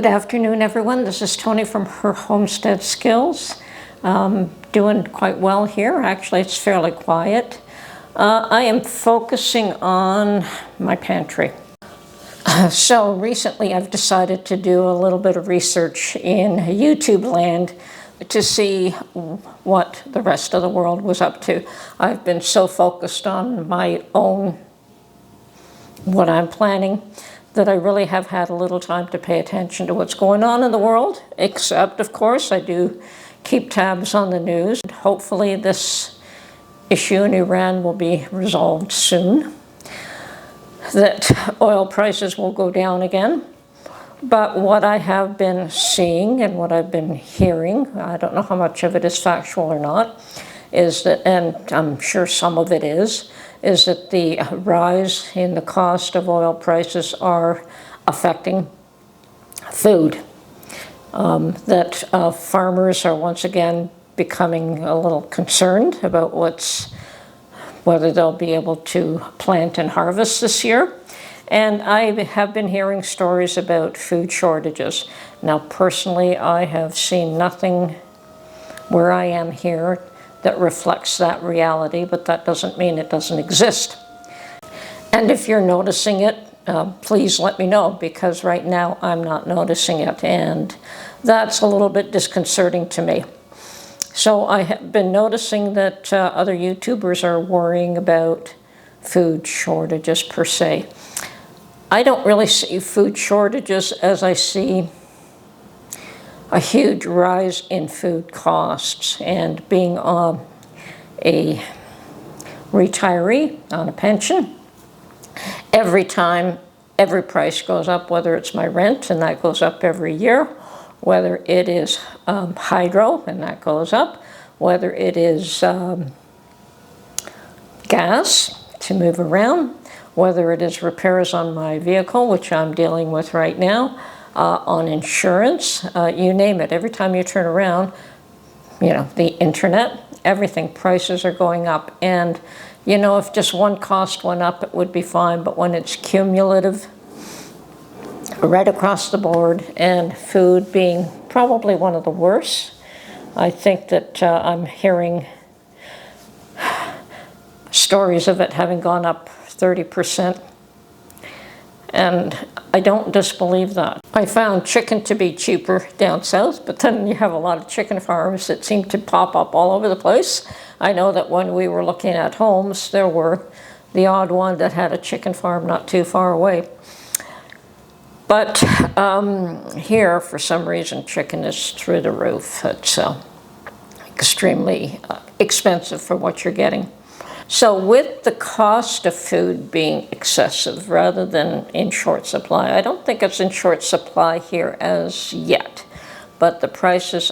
afternoon, everyone. This is Tony from her Homestead Skills. Doing quite well here. Actually, it's fairly quiet. I am focusing on my pantry. So recently I've decided to do a little bit of research in YouTube land to see what the rest of the world was up to. I've been so focused on my own, what I'm planning, that I really have had a little time to pay attention to what's going on in the world, except, of course, I do keep tabs on the news. Hopefully this issue in Iran will be resolved soon, that oil prices will go down again. But what I have been seeing and what I've been hearing, I don't know how much of it is factual or not, is that, and I'm sure some of it is that the rise in the cost of oil prices are affecting food. That farmers are once again becoming a little concerned about whether they'll be able to plant and harvest this year. And I have been hearing stories about food shortages. Now, personally, I have seen nothing where I am here that reflects that reality, but that doesn't mean it doesn't exist. And if you're noticing it, please let me know, because right now I'm not noticing it, and that's a little bit disconcerting to me. So I have been noticing that other YouTubers are worrying about food shortages per se. I don't really see food shortages as I see a huge rise in food costs, and being a retiree on a pension, every price goes up, whether it's my rent, and that goes up every year, whether it is hydro, and that goes up, whether it is gas to move around, whether it is repairs on my vehicle, which I'm dealing with right now, on insurance, you name it. Every time you turn around, you know, the internet, everything, prices are going up. And, you know, if just one cost went up, it would be fine. But when it's cumulative, right across the board, and food being probably one of the worst, I think that I'm hearing stories of it having gone up 30%. And I don't disbelieve that. I found chicken to be cheaper down south, but then you have a lot of chicken farms that seem to pop up all over the place. I know that when we were looking at homes, there were the odd one that had a chicken farm not too far away. But here, for some reason, chicken is through the roof. It's extremely expensive for what you're getting. So with the cost of food being excessive rather than in short supply, I don't think it's in short supply here as yet, but the prices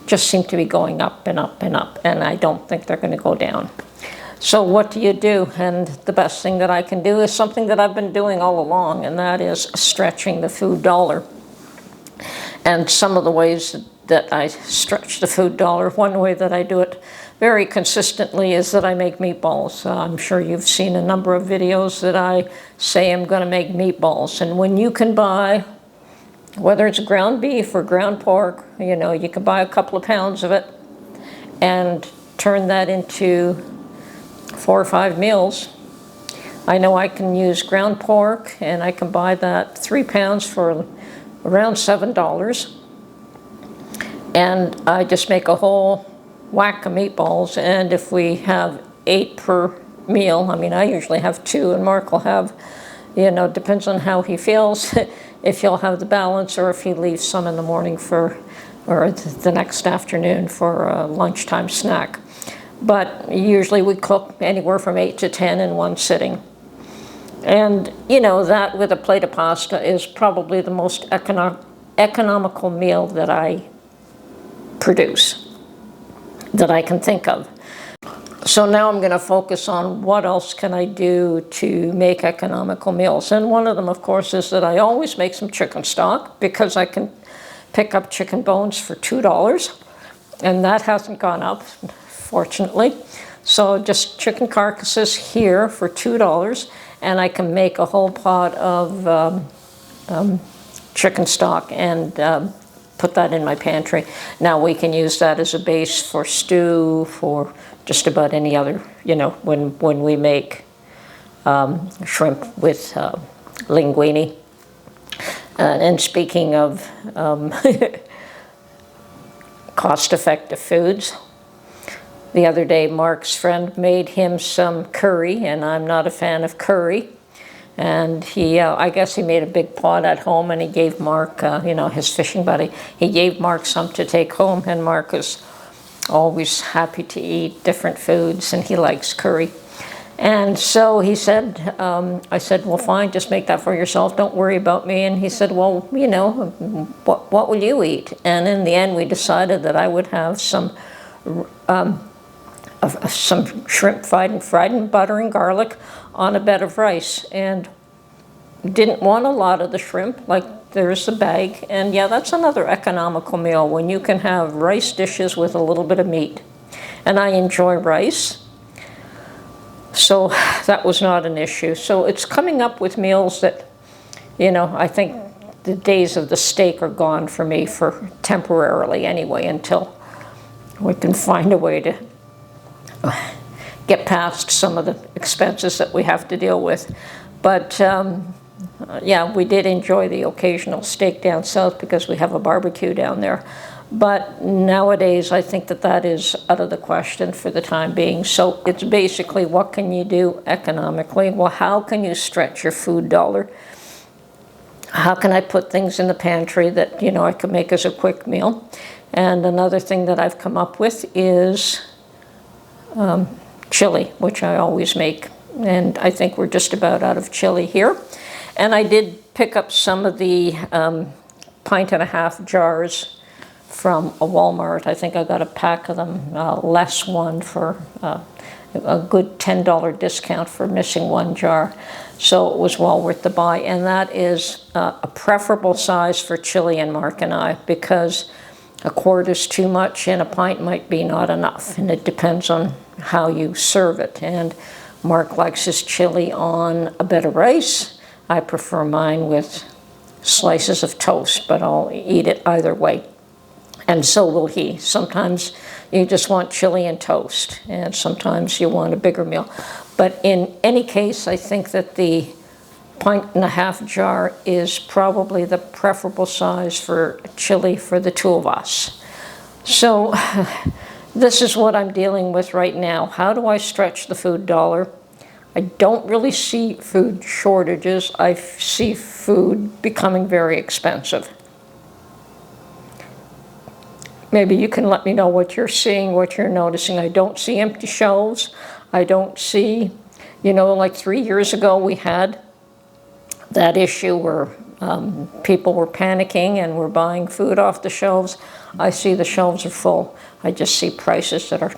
just seem to be going up and up and up, and I don't think they're going to go down. So what do you do? And the best thing that I can do is something that I've been doing all along, and that is stretching the food dollar. And some of the ways that I stretch the food dollar, one way that I do it very consistently is that I make meatballs. I'm sure you've seen a number of videos that I say I'm going to make meatballs. And when you can buy, whether it's ground beef or ground pork, you know, you can buy a couple of pounds of it and turn that into 4 or 5 meals. I know I can use ground pork, and I can buy that 3 pounds for around $7. And I just make a whole whack of meatballs, and if we have 8 per meal, I mean, I usually have 2, and Mark will have, you know, depends on how he feels, if he'll have the balance, or if he leaves some in the morning or the next afternoon for a lunchtime snack. But usually we cook anywhere from 8 to 10 in one sitting. And, you know, that with a plate of pasta is probably the most economical meal that I produce, that I can think of. So now I'm going to focus on what else can I do to make economical meals. And one of them, of course, is that I always make some chicken stock, because I can pick up chicken bones for $2, and that hasn't gone up, fortunately. So just chicken carcasses here for $2, and I can make a whole pot of chicken stock and put that in my pantry. Now we can use that as a base for stew, for just about any other, when we make shrimp with linguine. And speaking of cost-effective foods, the other day Mark's friend made him some curry, and I'm not a fan of curry. And he, I guess he made a big pot at home, and he gave Mark, his fishing buddy, he gave Mark some to take home, and Mark is always happy to eat different foods, and he likes curry. And so he said, I said, well, fine, just make that for yourself, don't worry about me. And he said, well, what will you eat? And in the end, we decided that I would have some shrimp fried in butter and garlic on a bed of rice, and didn't want a lot of the shrimp, like there's a bag. And yeah, that's another economical meal, when you can have rice dishes with a little bit of meat. And I enjoy rice, so that was not an issue. So it's coming up with meals that, I think the days of the steak are gone for me, for temporarily anyway, until we can find a way to get past some of the expenses that we have to deal with. But yeah, we did enjoy the occasional steak down south because we have a barbecue down there. But nowadays, I think that is out of the question for the time being. So it's basically, what can you do economically? Well, how can you stretch your food dollar? How can I put things in the pantry that, I can make as a quick meal? And another thing that I've come up with is chili, which I always make. And I think we're just about out of chili here. And I did pick up some of the 1.5 jars from a Walmart. I think I got a pack of them, less one, for a good $10 discount for missing one jar. So it was well worth the buy. And that is a preferable size for chili and Mark and I, because a quart is too much and a pint might be not enough. And it depends on how you serve it. And Mark likes his chili on a bed of rice. I prefer mine with slices of toast, but I'll eat it either way. And so will he. Sometimes you just want chili and toast, and sometimes you want a bigger meal. But in any case, I think that the 1.5 jar is probably the preferable size for chili for the two of us. So this is what I'm dealing with right now. How do I stretch the food dollar? I don't really see food shortages. I see food becoming very expensive. Maybe you can let me know what you're seeing, what you're noticing. I don't see empty shelves. I don't see, like 3 years ago we had that issue where people were panicking and were buying food off the shelves. I see the shelves are full. I just see prices that are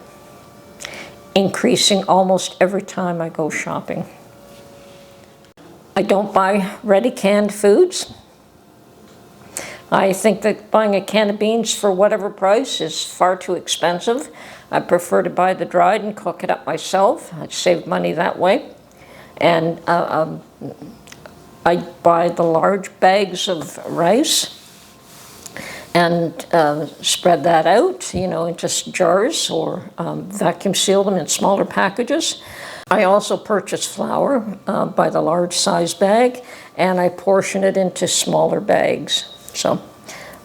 increasing almost every time I go shopping. I don't buy ready canned foods. I think that buying a can of beans for whatever price is far too expensive. I prefer to buy the dried and cook it up myself. I save money that way. And I buy the large bags of rice and spread that out, in just jars, or vacuum seal them in smaller packages. I also purchase flour by the large size bag, and I portion it into smaller bags. So,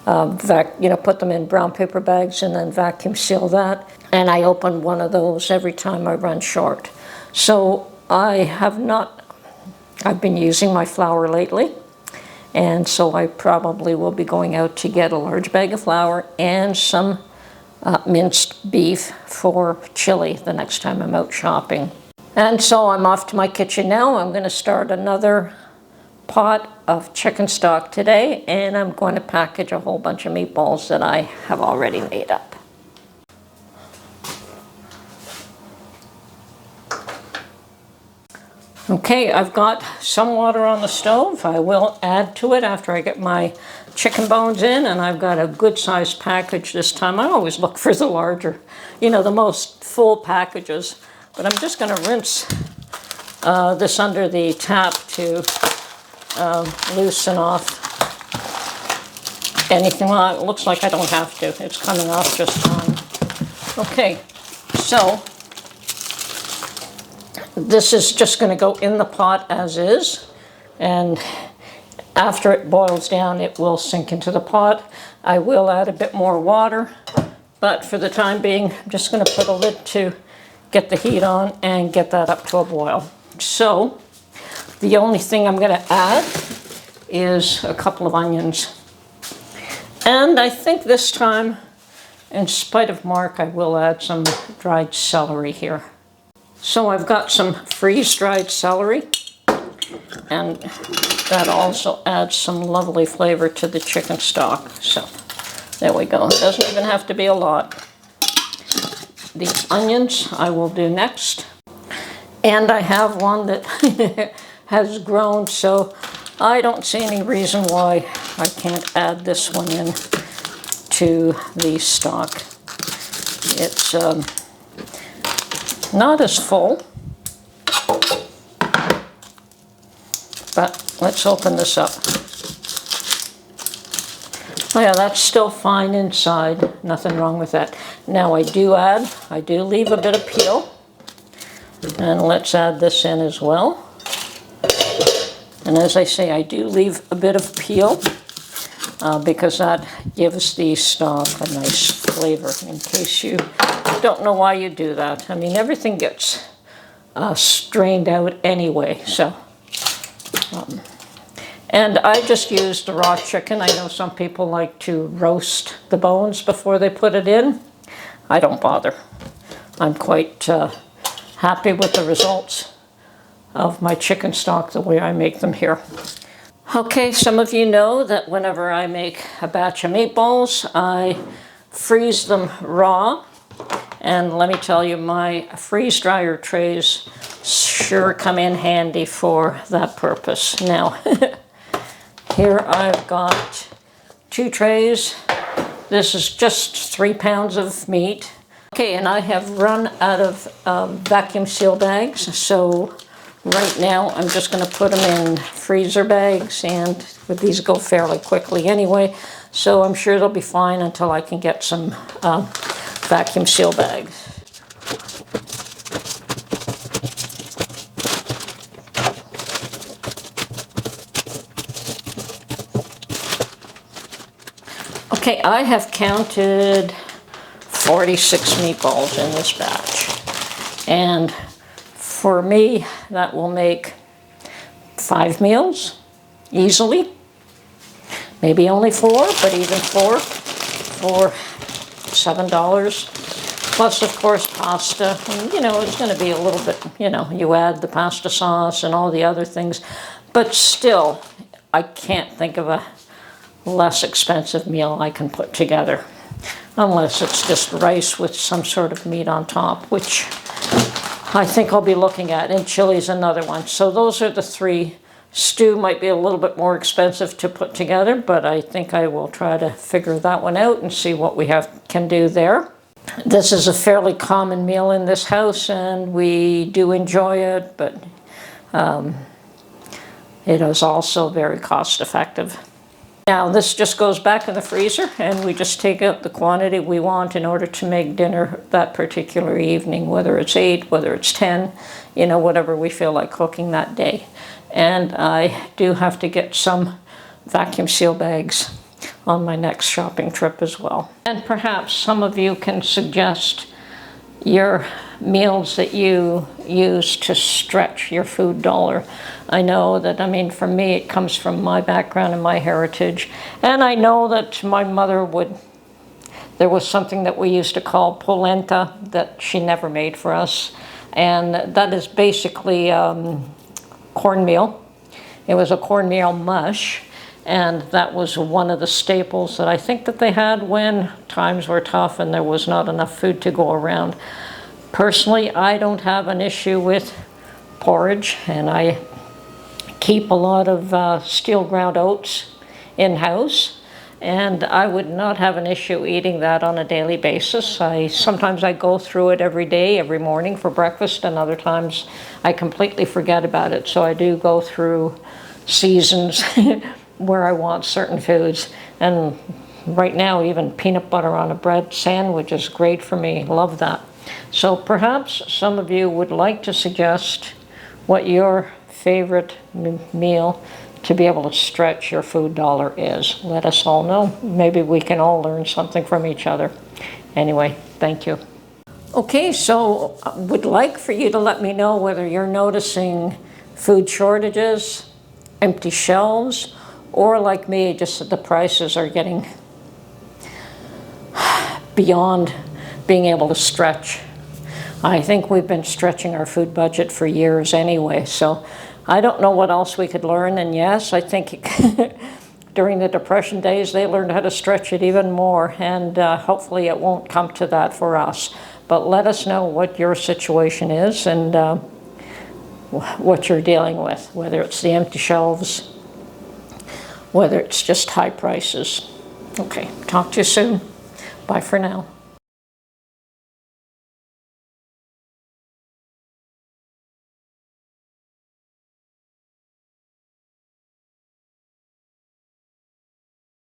put them in brown paper bags and then vacuum seal that. And I open one of those every time I run short. So I've been using my flour lately. And so I probably will be going out to get a large bag of flour and some minced beef for chili the next time I'm out shopping. And so I'm off to my kitchen now. I'm going to start another pot of chicken stock today, and I'm going to package a whole bunch of meatballs that I have already made up. Okay, I've got some water on the stove. I will add to it after I get my chicken bones in, and I've got a good sized package this time. I always look for the larger, the most full packages. But I'm just going to rinse this under the tap to loosen off anything. Well, it looks like I don't have to. It's coming off just fine. Okay, so this is just going to go in the pot as is, and after it boils down, it will sink into the pot. I will add a bit more water, but for the time being, I'm just going to put a lid to get the heat on and get that up to a boil. So the only thing I'm going to add is a couple of onions. And I think this time, in spite of Mark, I will add some dried celery here. So I've got some freeze-dried celery, and that also adds some lovely flavor to the chicken stock. So there we go. It doesn't even have to be a lot. The onions I will do next. And I have one that has grown, so I don't see any reason why I can't add this one in to the stock. It's not as full, but let's open this up. Oh yeah, that's still fine inside, nothing wrong with that. Now I do leave a bit of peel, and let's add this in as well. And as I say, I do leave a bit of peel because that gives the stock a nice flavor, in case you don't know why you do that. I mean, everything gets strained out anyway, so. And I just used the raw chicken. I know some people like to roast the bones before they put it in. I don't bother. I'm quite happy with the results of my chicken stock the way I make them here. Okay, some of you know that whenever I make a batch of meatballs, I freeze them raw. And let me tell you, my freeze dryer trays sure come in handy for that purpose. Now, here I've got 2 trays. This is just 3 pounds of meat. Okay, and I have run out of vacuum seal bags, so right now I'm just going to put them in freezer bags, and these go fairly quickly anyway, so I'm sure they'll be fine until I can get some vacuum seal bags. Okay, I have counted 46 meatballs in this batch, and for me that will make 5 meals easily. Maybe only 4, but even 4 for $7. Plus, of course, pasta. And, you know, it's going to be a little bit, you know, you add the pasta sauce and all the other things, but still, I can't think of a less expensive meal I can put together, unless it's just rice with some sort of meat on top, which I think I'll be looking at, and chili's another one. So those are the 3. Stew might be a little bit more expensive to put together, but I think I will try to figure that one out and see what we can do there. This is a fairly common meal in this house, and we do enjoy it, but it is also very cost effective. Now this just goes back in the freezer, and we just take out the quantity we want in order to make dinner that particular evening, whether it's 8, whether it's 10, you know, whatever we feel like cooking that day. And I do have to get some vacuum seal bags on my next shopping trip as well. And perhaps some of you can suggest your meals that you use to stretch your food dollar. I know that, I mean, for me, it comes from my background and my heritage. And I know that my mother there was something that we used to call polenta that she never made for us. And that is basically cornmeal. It was a cornmeal mush. And that was one of the staples that I think that they had when times were tough and there was not enough food to go around. Personally, I don't have an issue with porridge, and I keep a lot of steel ground oats in-house, and I would not have an issue eating that on a daily basis. Sometimes I go through it every day, every morning for breakfast, and other times I completely forget about it. So I do go through seasons where I want certain foods. And right now, even peanut butter on a bread sandwich is great for me. Love that. So perhaps some of you would like to suggest what your favorite meal to be able to stretch your food dollar is. Let us all know. Maybe we can all learn something from each other. Anyway, thank you. Okay, so I would like for you to let me know whether you're noticing food shortages, empty shelves, or like me, just that the prices are getting beyond being able to stretch. I think we've been stretching our food budget for years anyway, so I don't know what else we could learn. And yes, I think during the Depression days, they learned how to stretch it even more, and hopefully it won't come to that for us. But let us know what your situation is and what you're dealing with, whether it's the empty shelves, whether it's just high prices. Okay, talk to you soon. Bye for now.